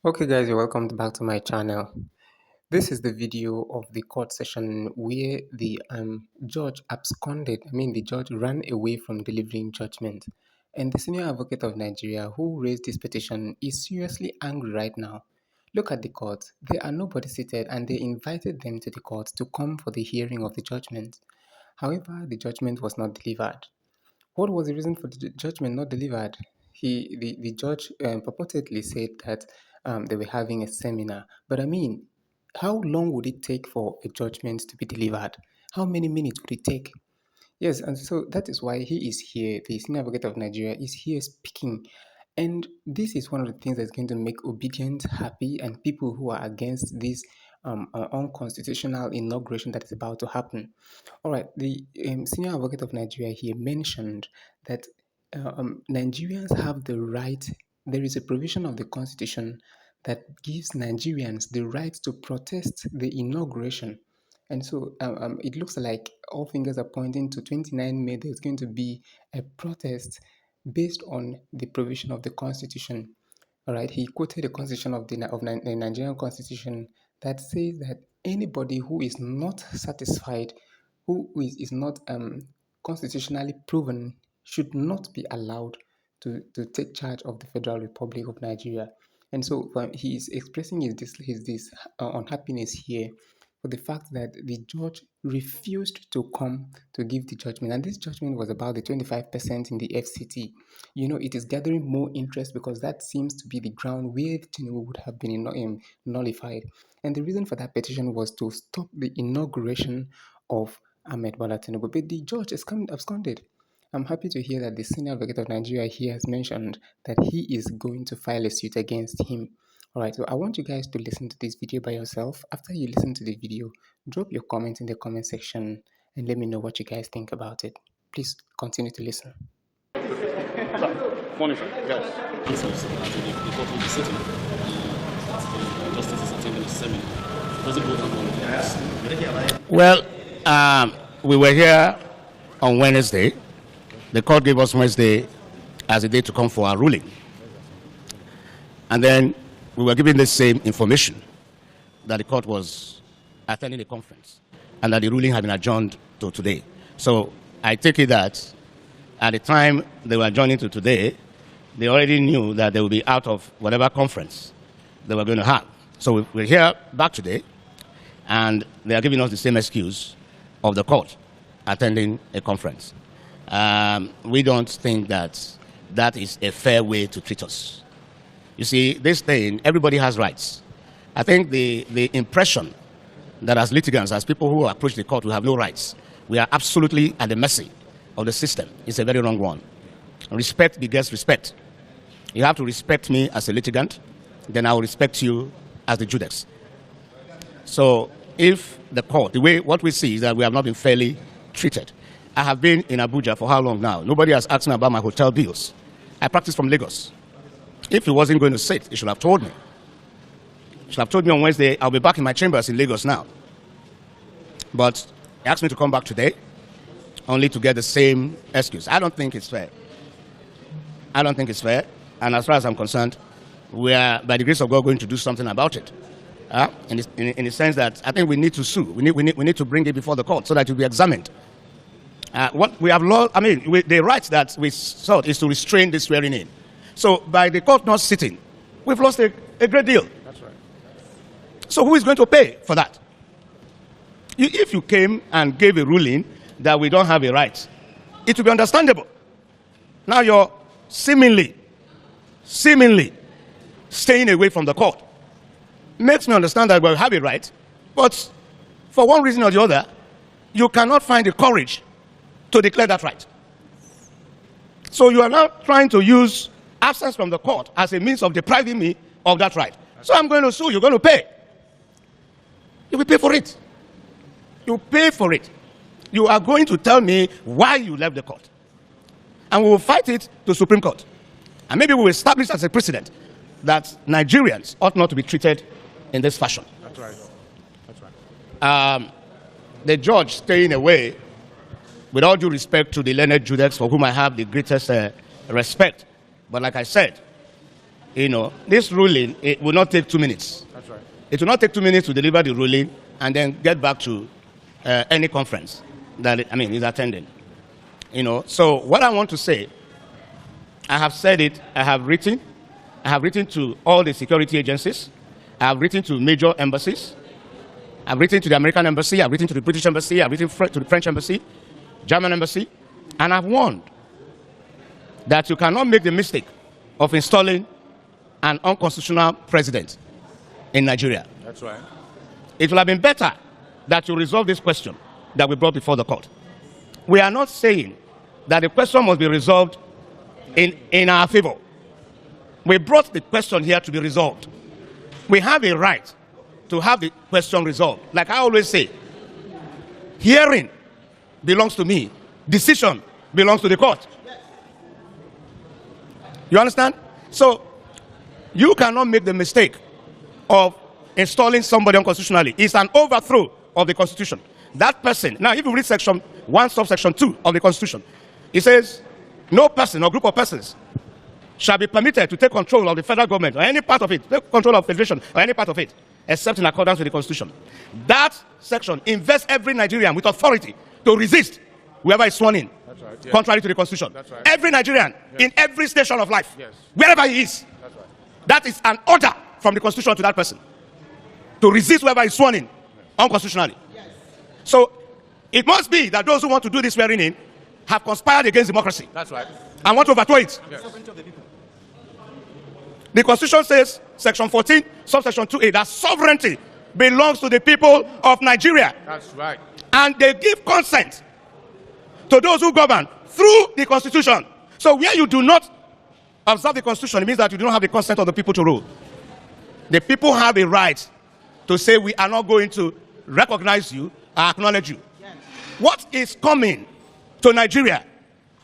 Okay guys, you're welcome back to my channel. This is the video of the court session where the judge absconded. The judge ran away from delivering judgment. And the senior advocate of Nigeria who raised this petition is seriously angry right now. Look at the court. There are nobody seated and they invited them to the court to come for the hearing of the judgment. However, the judgment was not delivered. What was the reason for the judgment not delivered? The judge purportedly said that they were having a seminar. But how long would it take for a judgment to be delivered? How many minutes would it take? Yes, and so that is why he is here. The senior advocate of Nigeria is here speaking. And this is one of the things that's going to make obedient happy and people who are against this unconstitutional inauguration that is about to happen. All right, the senior advocate of Nigeria here mentioned that Nigerians have the right, there is a provision of the constitution that gives Nigerians the right to protest the inauguration. And so it looks like all fingers are pointing to 29 May. There's going to be a protest based on the provision of the constitution. All right, he quoted the constitution of the Nigerian constitution that says that anybody who is not satisfied, who is not constitutionally proven, should not be allowed to take charge of the Federal Republic of Nigeria. And so he is expressing his unhappiness here for the fact that the judge refused to come to give the judgment. And this judgment was about the 25% in the FCT. It is gathering more interest because that seems to be the ground where Tinubu would have been nullified. And the reason for that petition was to stop the inauguration of Ahmed Bola Tinubu. But the judge is absconded. I'm happy to hear that the senior advocate of Nigeria here has mentioned that he is going to file a suit against him. Alright, so I want you guys to listen to this video by yourself. After you listen to the video, drop your comment in the comment section and let me know what you guys think about it. Please continue to listen. Monitor, yes. The court will be sitting. Justice is attending the seminar. Does it vote on Well, we were here on Wednesday. The court gave us Wednesday as a day to come for our ruling. And then we were given the same information that the court was attending a conference and that the ruling had been adjourned to today. So I take it that at the time they were adjourning to today, they already knew that they would be out of whatever conference they were going to have. So we're here back today, and they are giving us the same excuse of the court attending a conference. We don't think that that is a fair way to treat us. You see, this thing, everybody has rights. I think the impression that as litigants, as people who approach the court, we have no rights. We are absolutely at the mercy of the system. It's a very wrong one. Respect begets respect. You have to respect me as a litigant, then I will respect you as the judex. So if the court, what we see is that we have not been fairly treated. I have been in Abuja for how long now? Nobody has asked me about my hotel bills. I practice from Lagos. If he wasn't going to sit, he should have told me. He should have told me on Wednesday, I'll be back in my chambers in Lagos now. But he asked me to come back today, only to get the same excuse. I don't think it's fair. I don't think it's fair. And as far as I'm concerned, we are, by the grace of God, going to do something about it. In the sense that I think we need to sue. We need to bring it before the court so that it will be examined. What we have lost, the right that we sought is to restrain the swearing in. So by the court not sitting, we've lost a great deal. That's right. So who is going to pay for that? If you came and gave a ruling that we don't have a right, it would be understandable. Now you're seemingly staying away from the court. Makes me understand that we have a right, but for one reason or the other, you cannot find the courage to declare that right. So you are now trying to use absence from the court as a means of depriving me of that right. So I'm going to sue, you're going to pay. You will pay for it. You pay for it. You are going to tell me why you left the court. And we will fight it to Supreme Court. And maybe we will establish as a precedent that Nigerians ought not to be treated in this fashion. That's right. That's right. The judge staying away, with all due respect to the learned judex for whom I have the greatest respect, but like I said, this ruling, it will not take 2 minutes. That's right. It will not take 2 minutes to deliver the ruling and then get back to any conference that is attending. So what I want to say, I have said it, I have written to all the security agencies, I have written to major embassies, I've written to the American embassy, I've written to the British embassy, I've written to the French embassy, German embassy, and I've warned that you cannot make the mistake of installing an unconstitutional president in Nigeria. That's right. It would have been better that you resolve this question that we brought before the court. We are not saying that the question must be resolved in our favor. We brought the question here to be resolved. We have a right to have the question resolved. Like I always say, hearing belongs to me, decision belongs to the court. You understand? So you cannot make the mistake of installing somebody unconstitutionally. It's an overthrow of the Constitution. That person, now if you read section 1 subsection 2 of the Constitution, it says, no person or group of persons shall be permitted to take control of the federal government or any part of it, take control of federation or any part of it, except in accordance with the Constitution. That section invests every Nigerian with authority to resist whoever is sworn in, That's right. Yes. contrary to the Constitution. That's right. Every Nigerian, Yes. in every station of life, Yes. wherever he is, That's right. that is an order from the Constitution to that person to resist whoever is sworn in unconstitutionally. Yes. So it must be that those who want to do this swearing in have conspired against democracy That's right. and want to overthrow it. Yes. The Constitution says, section 14, subsection 2A, that sovereignty belongs to the people of Nigeria. That's right. And they give consent to those who govern through the Constitution. So where you do not observe the Constitution, it means that you don't have the consent of the people to rule. The people have a right to say, we are not going to recognize you or acknowledge you. Yes. What is coming to Nigeria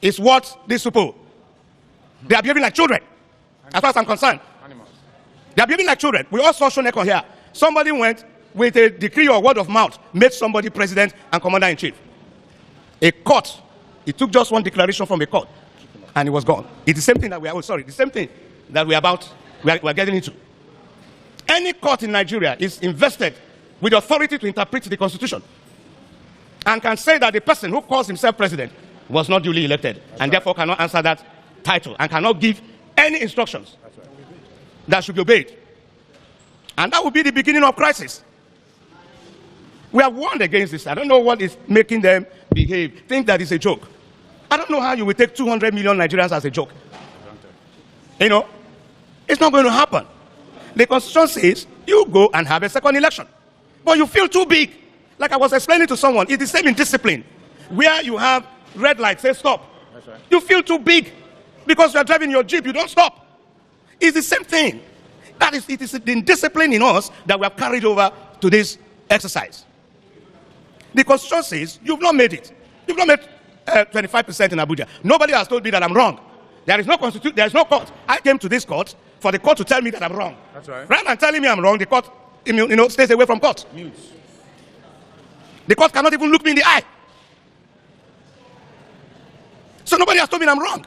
is what these people, they are behaving like children. As far as I'm concerned, Animals. they are behaving like children. We all saw Shoneko here. Somebody went with a decree or word of mouth, made somebody president and commander-in-chief. A court, it took just one declaration from a court, and it was gone. It's the same thing that the same thing that we are getting into. Any court in Nigeria is invested with the authority to interpret the Constitution and can say that the person who calls himself president was not duly elected and therefore cannot answer that title and cannot give any instructions that should be obeyed. And that would be the beginning of crisis. We have warned against this. I don't know what is making them behave, think that it's a joke. I don't know how you will take 200 million Nigerians as a joke. It's not going to happen. The Constitution says you go and have a second election. But you feel too big. Like I was explaining to someone, it's the same in discipline. Where you have red light, say stop. That's right. You feel too big. Because you are driving your Jeep, you don't stop. It's the same thing. It is the discipline in us that we have carried over to this exercise. The Constitution says you've not made it. You've not made 25% in Abuja. Nobody has told me that I'm wrong. There is no constitution. There is no court. I came to this court for the court to tell me that I'm wrong. That's right. Rather than telling me I'm wrong, the court stays away from court. News. The court cannot even look me in the eye. So nobody has told me I'm wrong.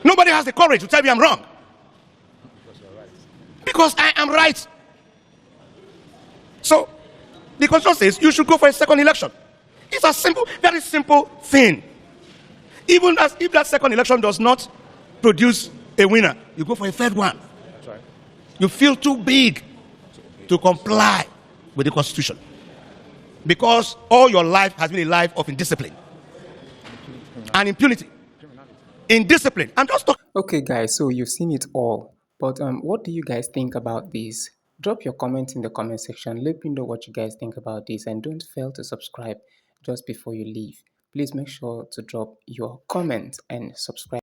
Nobody has the courage to tell me I'm wrong. Because you're right. Because I am right. So, the Constitution says you should go for a second election. It's a simple, very simple thing. Even as if that second election does not produce a winner, you go for a third one. That's right. You feel too big to comply with the Constitution. Because all your life has been a life of indiscipline and impunity. Indiscipline. I'm just talking. Okay, guys, so you've seen it all. But what do you guys think about this? Drop your comments in the comment section. Let me know what you guys think about this. And don't fail to subscribe just before you leave. Please make sure to drop your comment and subscribe.